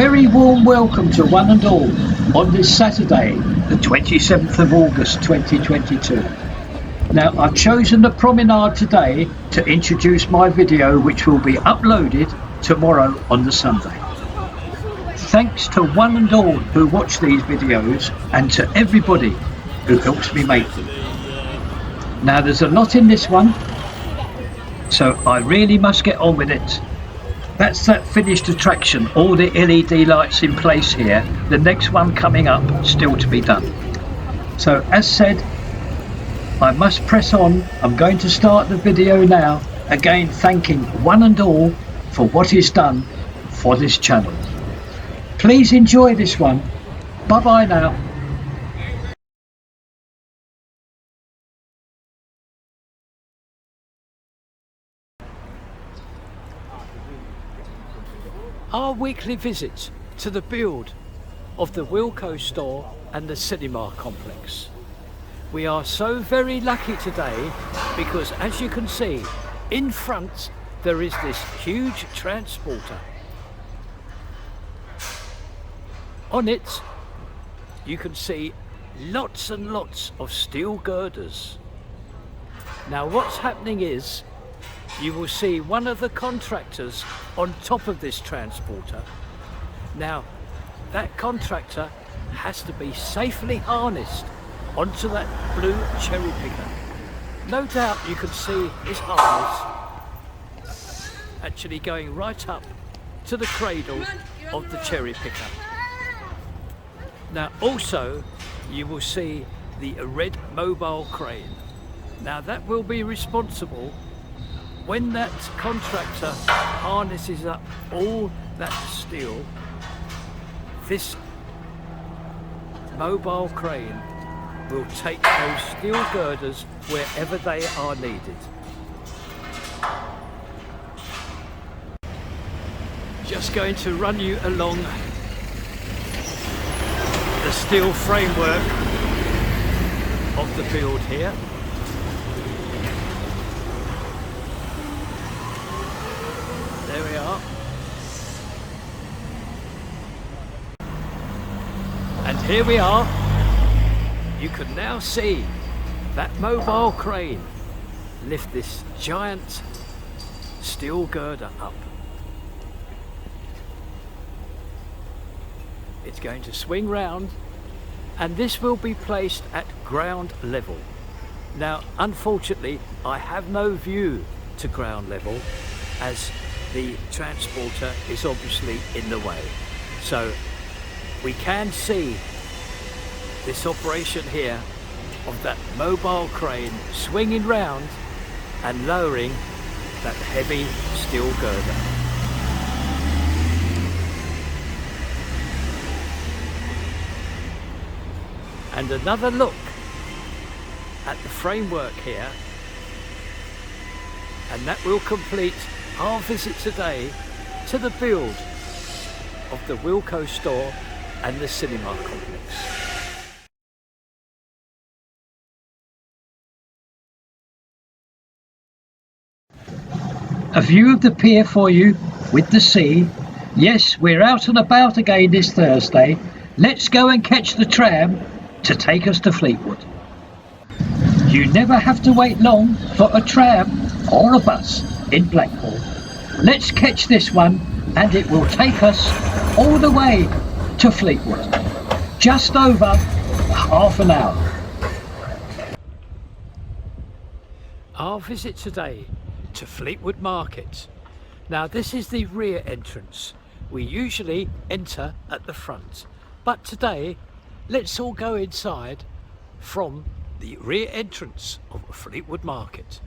very warm welcome to one and all on this Saturday, the 27th of August 2022. Now, I've chosen the promenade today to introduce my video, which will be uploaded tomorrow on the Sunday. Thanks to one and all who watch these videos and to everybody who helps me make them. Now, there's a lot in this one, so I really must get on with it. That's that finished attraction, all the LED lights in place here. The next one coming up, still to be done. So as said, I must press on. I'm going to start the video now, again thanking one and all for what is done for this channel. Please enjoy this one. Bye bye now. Our weekly visits to the build of the Wilko store and the cinema complex. We are so very lucky today because, as you can see, in front there is this huge transporter. On it you can see lots and lots of steel girders. Now what's happening is you will see one of the contractors on top of this transporter. Now that contractor has to be safely harnessed onto that blue cherry picker. No doubt you can see his harness actually going right up to the cradle of the cherry picker. Now also you will see the red mobile crane. Now that will be responsible when that contractor harnesses up all that steel. This mobile crane will take those steel girders wherever they are needed. Just going to run you along the steel framework of the build here. There we are. And here we are. You can now see that mobile crane lift this giant steel girder up. It's going to swing round, and this will be placed at ground level. Now unfortunately I have no view to ground level as the transporter is obviously in the way. So we can see this operation here of that mobile crane swinging round and lowering that heavy steel girder. And another look at the framework here, and that will complete our visit today to the build of the Wilko store and the cinema complex. A view of the pier for you with the sea. Yes, we're out and about again this Thursday. Let's go and catch the tram to take us to Fleetwood. You never have to wait long for a tram or a bus in Blackpool. Let's catch this one and it will take us all the way to Fleetwood. Just over half an hour. Our visit today to Fleetwood Market. Now this is the rear entrance. We usually enter at the front, but today let's all go inside from the rear entrance of Fleetwood Market.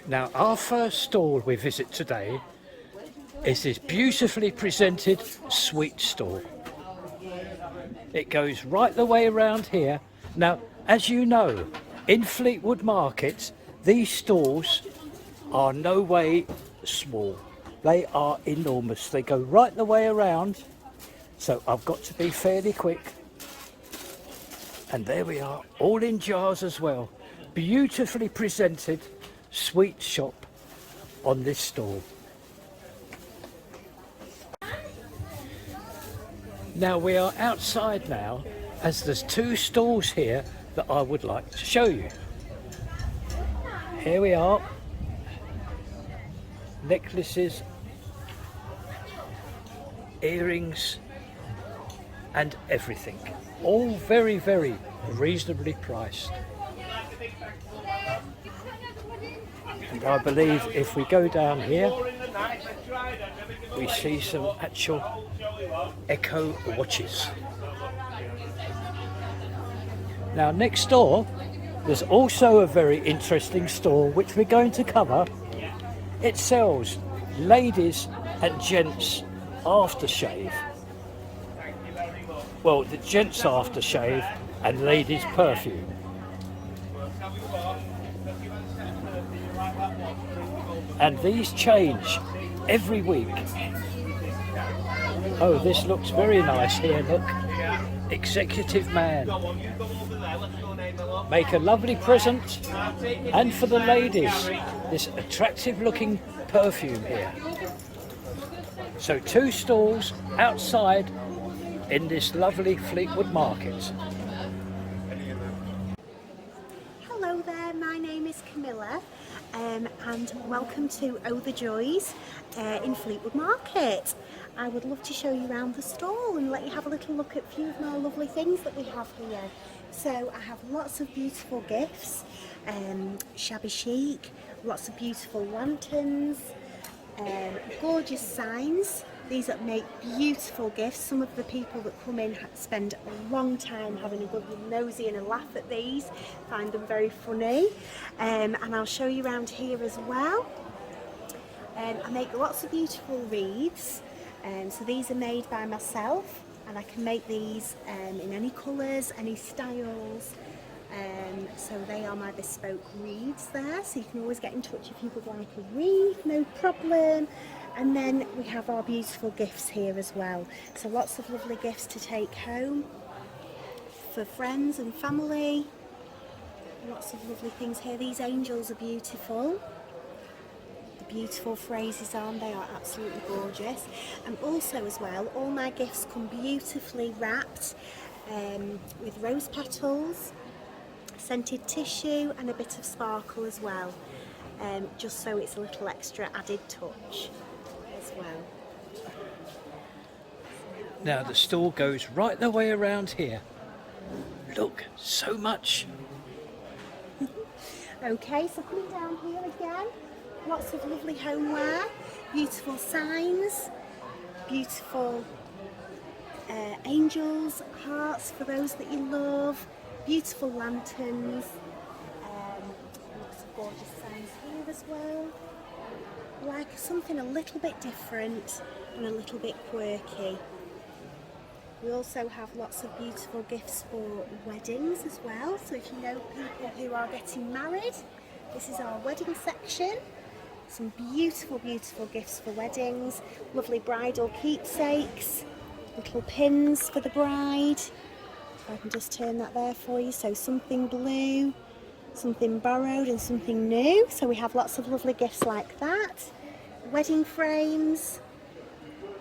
Now our first stall we visit today is this beautifully presented sweet stall. It goes right the way around here. Now as you know, in Fleetwood Market these stalls are no way small. They are enormous. They go right the way around, so I've got to be fairly quick. And there we are, all in jars as well. Beautifully presented sweet shop on this stall. Now we are outside now, as there's two stalls here that I would like to show you. Here we are, necklaces, earrings and everything, all very, very reasonably priced. And I believe if we go down here, we see some actual Echo watches. Now next door, there's also a very interesting store which we're going to cover. It sells ladies and gents aftershave. Well, the gents aftershave and ladies perfume. And these change every week. Oh, this looks very nice here, look. Executive man. Make a lovely present. And for the ladies, this attractive looking perfume here. So two stalls outside in this lovely Fleetwood market. Hello there, my name is Camilla and welcome to Oh the Joys in Fleetwood Market. I would love to show you around the stall and let you have a little look at a few of my lovely things that we have here. So I have lots of beautiful gifts, shabby chic, lots of beautiful lanterns, gorgeous signs. These that make beautiful gifts. Some of the people that come in spend a long time having a good nosy and a laugh at these, find them very funny, and I'll show you around here as well. I make lots of beautiful wreaths, so these are made by myself, and I can make these in any colours, any styles. So they are my bespoke wreaths there, so you can always get in touch if you would like a wreath, no problem. And then we have our beautiful gifts here as well. So lots of lovely gifts to take home for friends and family. Lots of lovely things here. These angels are beautiful. The beautiful phrases on, they are absolutely gorgeous. And also as well, all my gifts come beautifully wrapped with rose petals, scented tissue and a bit of sparkle as well. Just so it's a little extra added touch as well. Now the store goes right the way around here. Look, so much. Okay, so coming down here again, lots of lovely homeware, beautiful signs, beautiful angels, hearts for those that you love, beautiful lanterns, lots of gorgeous signs here as well. Like something a little bit different and a little bit quirky. We also have lots of beautiful gifts for weddings as well. So if you know people who are getting married, this is our wedding section. Some beautiful, beautiful gifts for weddings. Lovely bridal keepsakes, little pins for the bride. If I can just turn that there for you. So something blue, something borrowed and something new. So we have lots of lovely gifts like that. Wedding frames,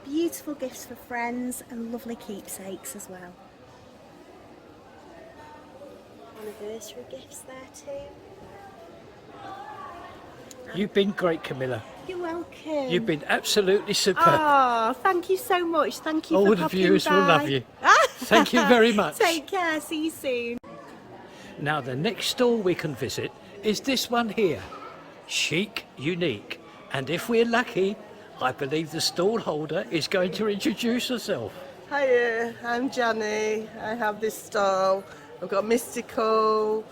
beautiful gifts for friends and lovely keepsakes as well. Anniversary gifts there too. You've been great, Camilla. You're welcome. You've been absolutely superb. Oh, thank you so much. Thank you All for the popping viewers by. will love you. Thank you very much. Take care. See you soon. Now the next store we can visit is this one here, Chic Unique. And if we're lucky, I believe the stall holder is going to introduce herself. Hiya, I'm Jenny. I have this stall. I've got mystical,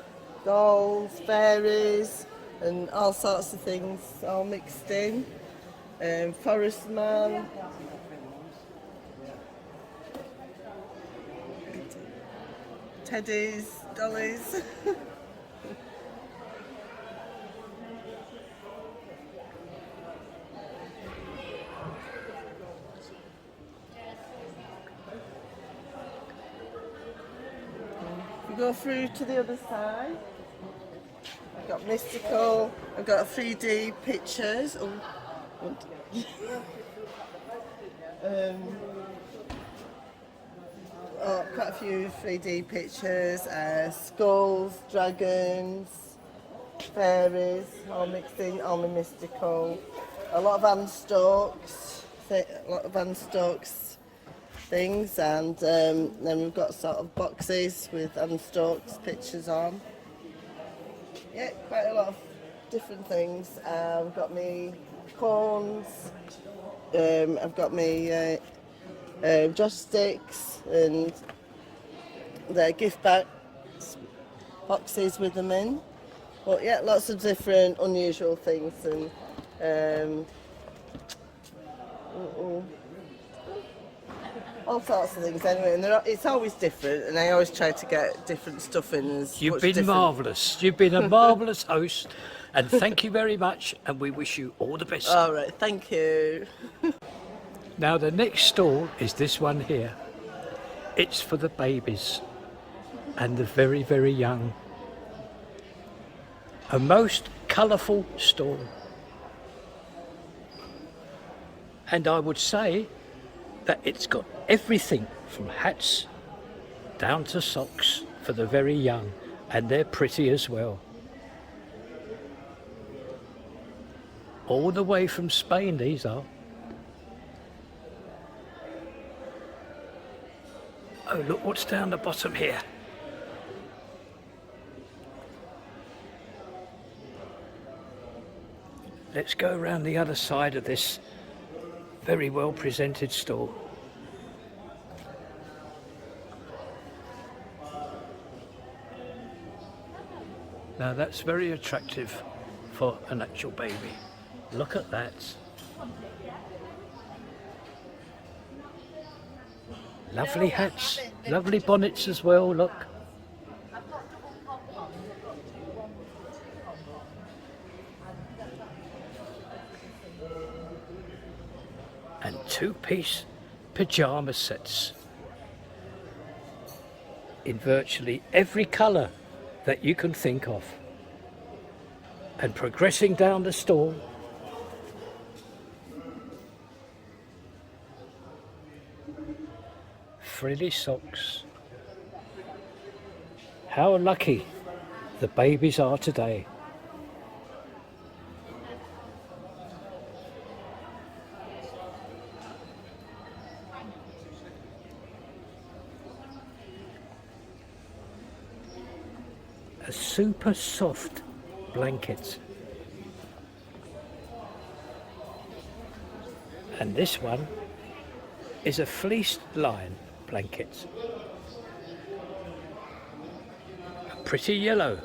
dolls, fairies, and all sorts of things all mixed in. Forest man. Teddies, dollies. Go through to the other side. I've got mystical, I've got 3D pictures. quite a few 3D pictures, skulls, dragons, fairies, all mixed in, all mystical. A lot of Anne Stokes things, and then we've got sort of boxes with Anne Stokes pictures on. Yeah, quite a lot of different things. I've got me cones, I've got me joysticks and the gift boxes with them in. But yeah, lots of different unusual things, and all sorts of things anyway, and it's always different, and I always try to get different stuff in. You've been marvellous. You've been a marvellous host, and thank you very much, and we wish you all the best. All right, thank you. Now the next stall is this one here. It's for the babies and the very, very young. A most colourful stall. And I would say that it's got everything from hats down to socks for the very young, and they're pretty as well. All the way from Spain these are. Oh, look what's down the bottom here. Let's go around the other side of this very well presented stall. Now that's very attractive for an actual baby. Look at that. Lovely hats, lovely bonnets as well, look. And two-piece pyjama sets in virtually every colour that you can think of. And progressing down the stall, frilly socks. How lucky the babies are today. A super soft blanket. And this one is a fleeced line blanket. A pretty yellow.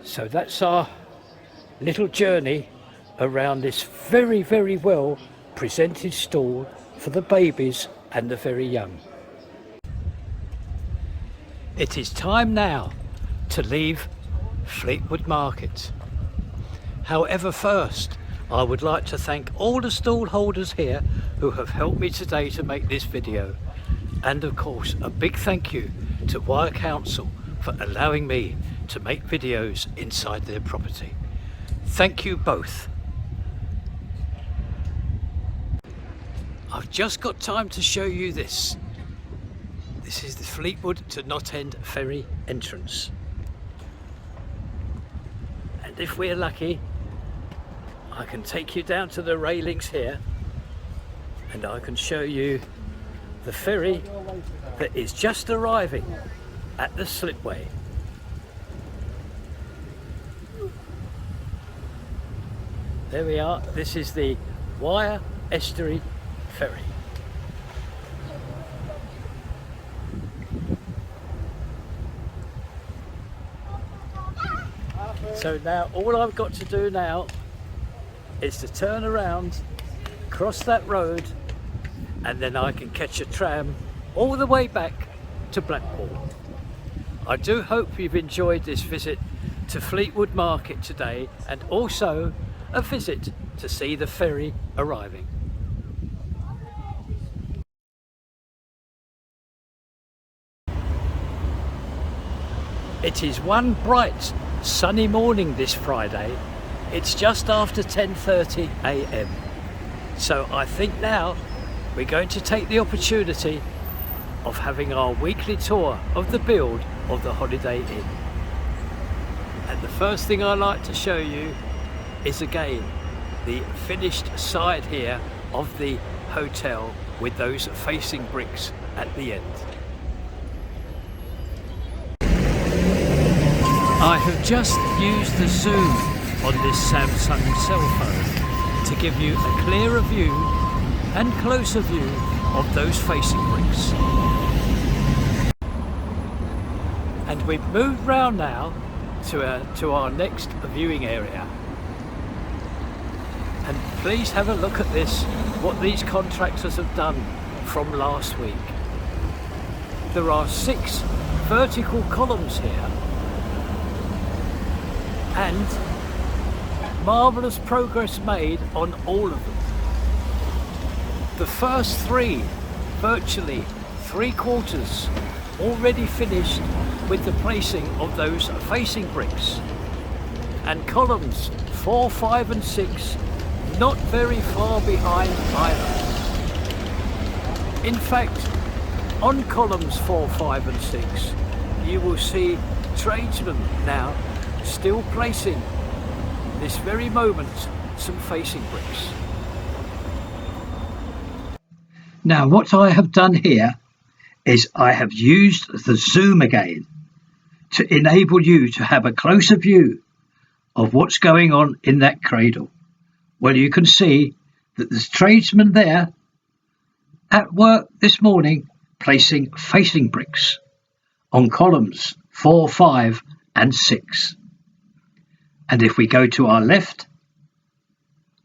So that's our little journey around this very, very well presented stall for the babies and the very young. It is time now to leave Fleetwood Market. However, first I would like to thank all the stall holders here who have helped me today to make this video, and of course a big thank you to Wire Council for allowing me to make videos inside their property. Thank you both. I've just got time to show you this. This is the Fleetwood to Knot End Ferry entrance. And if we're lucky, I can take you down to the railings here and I can show you the ferry that is just arriving at the slipway. There we are. This is the Wire Estuary Ferry. So now all I've got to do now is to turn around, cross that road, and then I can catch a tram all the way back to Blackpool. I do hope you've enjoyed this visit to Fleetwood Market today, and also a visit to see the ferry arriving. It is one bright sunny morning this Friday, It's just after 10:30 a.m. So I think now we're going to take the opportunity of having our weekly tour of the build of the Holiday Inn. And the first thing I like to show you is again the finished side here of the hotel with those facing bricks at the end. I have just used the zoom on this Samsung cell phone to give you a clearer view and closer view of those facing bricks. And we've moved round now to our next viewing area. And please have a look at this, what these contractors have done from last week. There are 6 vertical columns here and marvellous progress made on all of them. The first 3, virtually 3/4, already finished with the placing of those facing bricks, and columns 4, 5 and 6 not very far behind either. In fact, on columns 4, 5 and 6 you will see tradesmen now still placing, this very moment, some facing bricks. Now what I have done here is I have used the zoom again to enable you to have a closer view of what's going on in that cradle. Well, you can see that there's tradesmen there at work this morning placing facing bricks on columns 4, 5 and 6. And if we go to our left,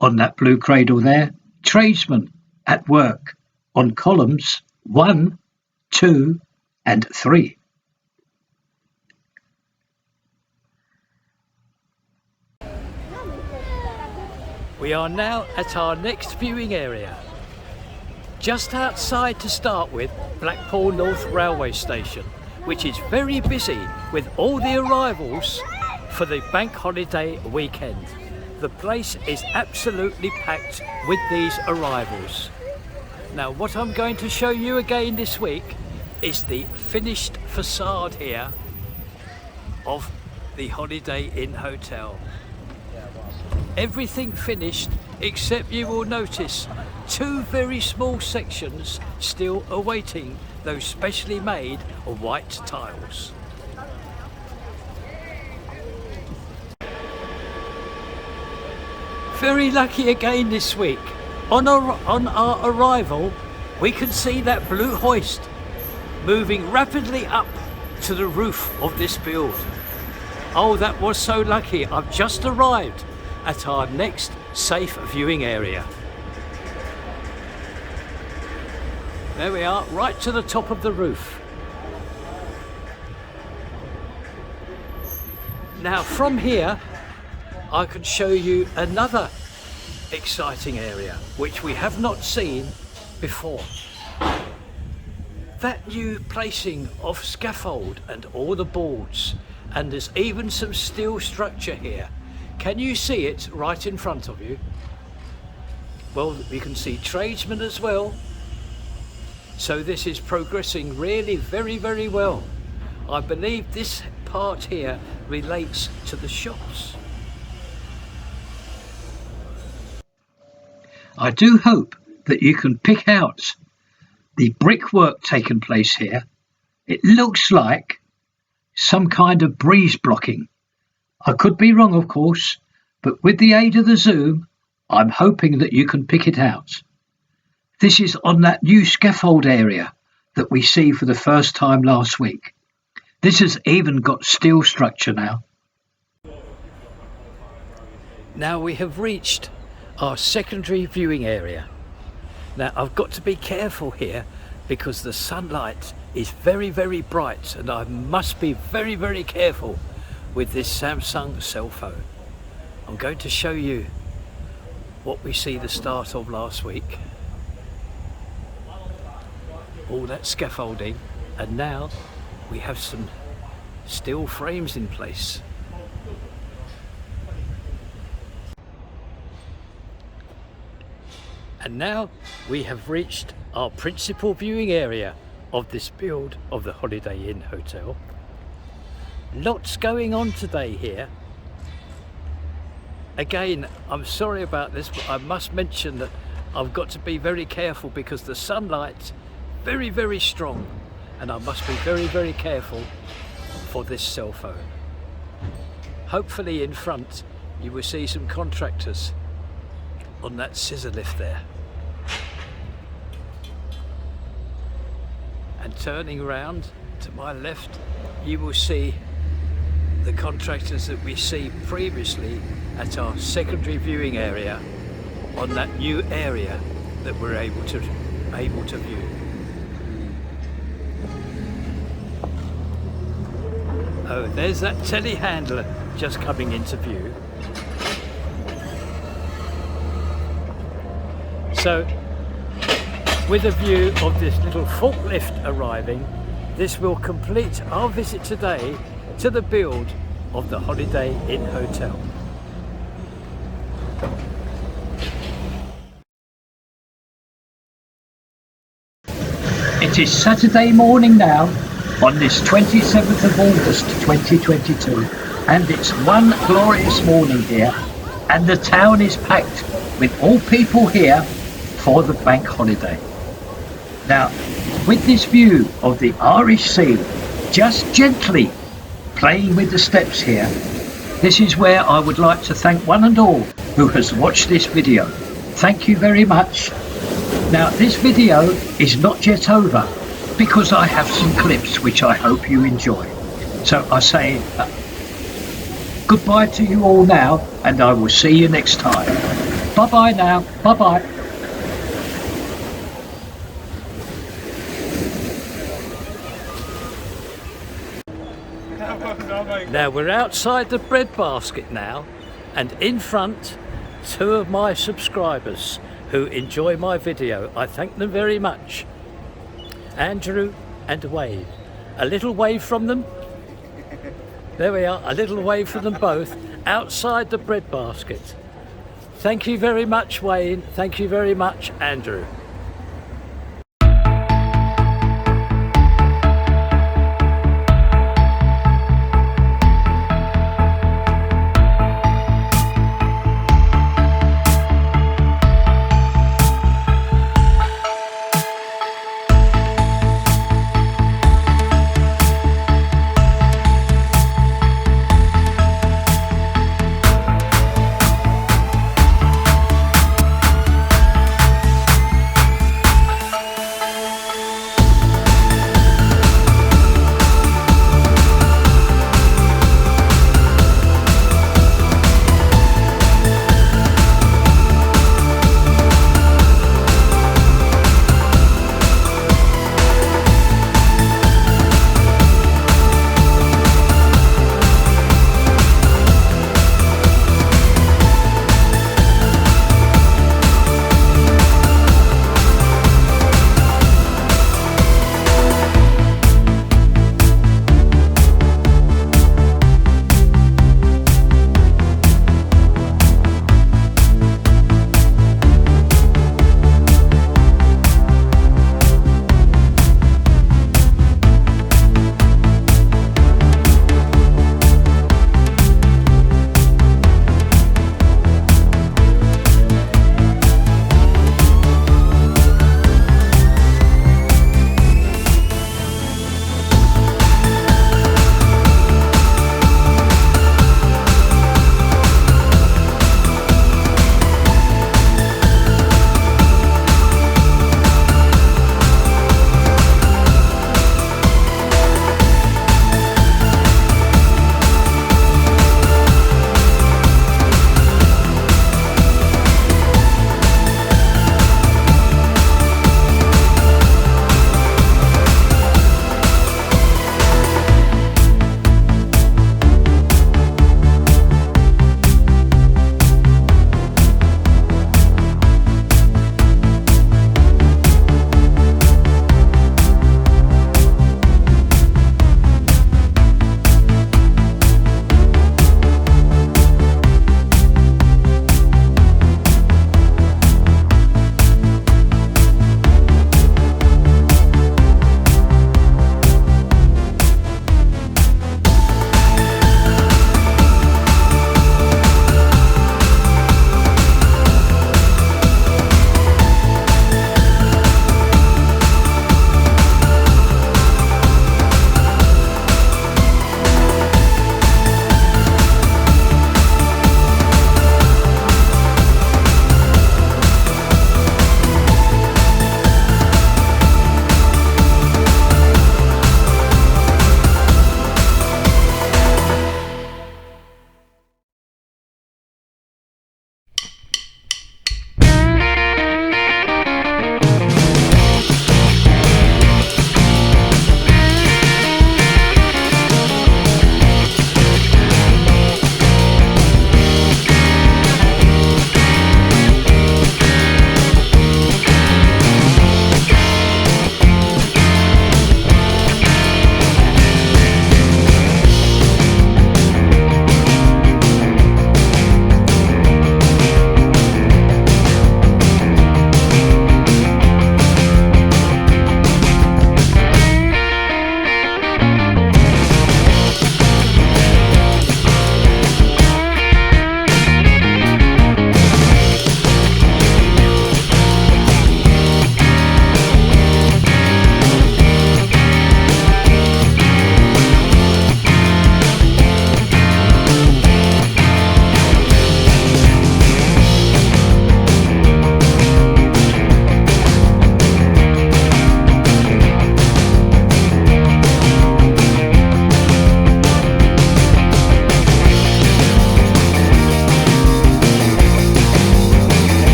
on that blue cradle there, tradesmen at work on columns 1, 2 and 3. We are now at our next viewing area. Just outside, to start with, Blackpool North Railway Station, which is very busy with all the arrivals for the bank holiday weekend. The place is absolutely packed with these arrivals. Now what I'm going to show you again this week is the finished facade here of the Holiday Inn Hotel. Everything finished, except you will notice 2 very small sections still awaiting those specially made white tiles. Very lucky again this week. On our arrival, we can see that blue hoist moving rapidly up to the roof of this build. Oh, that was so lucky. I've just arrived at our next safe viewing area. There we are, right to the top of the roof. Now from here I can show you another exciting area which we have not seen before. That new placing of scaffold and all the boards, and there's even some steel structure here. Can you see it right in front of you? Well, we can see tradesmen as well. So this is progressing really very, very well. I believe this part here relates to the shops. I do hope that you can pick out the brickwork taking place here. It looks like some kind of breeze blocking. I could be wrong, of course, but with the aid of the zoom, I'm hoping that you can pick it out. This is on that new scaffold area that we see for the first time last week. This has even got steel structure now. Now we have reached our secondary viewing area. Now I've got to be careful here because the sunlight is very, very bright, and I must be very, very careful with this Samsung cell phone. I'm going to show you what we see the start of last week. All that scaffolding, and now we have some steel frames in place. And now we have reached our principal viewing area of this build of the Holiday Inn Hotel. Lots going on today here. Again, I'm sorry about this, but I must mention that I've got to be very careful because the sunlight's very, very strong, and I must be very, very careful for this cell phone. Hopefully in front you will see some contractors on that scissor lift there. And turning around to my left, you will see the contractors that we see previously at our secondary viewing area on that new area that we're able to view. Oh, there's that telehandler just coming into view. So, with a view of this little forklift arriving, this will complete our visit today to the build of the Holiday Inn Hotel. It is Saturday morning now on this 27th of August 2022, and it's one glorious morning here, and the town is packed with all people here for the bank holiday. Now, with this view of the Irish Sea just gently playing with the steps here, this is where I would like to thank one and all who has watched this video. Thank you very much. Now, this video is not yet over because I have some clips which I hope you enjoy. So I say goodbye to you all now, and I will see you next time. Bye bye now. Bye bye. Now we're outside the bread basket now, and in front, two of my subscribers who enjoy my video. I thank them very much. Andrew and Wade. A little wave from them. There we are, a little wave from them both outside the bread basket. Thank you very much, Wayne. Thank you very much, Andrew.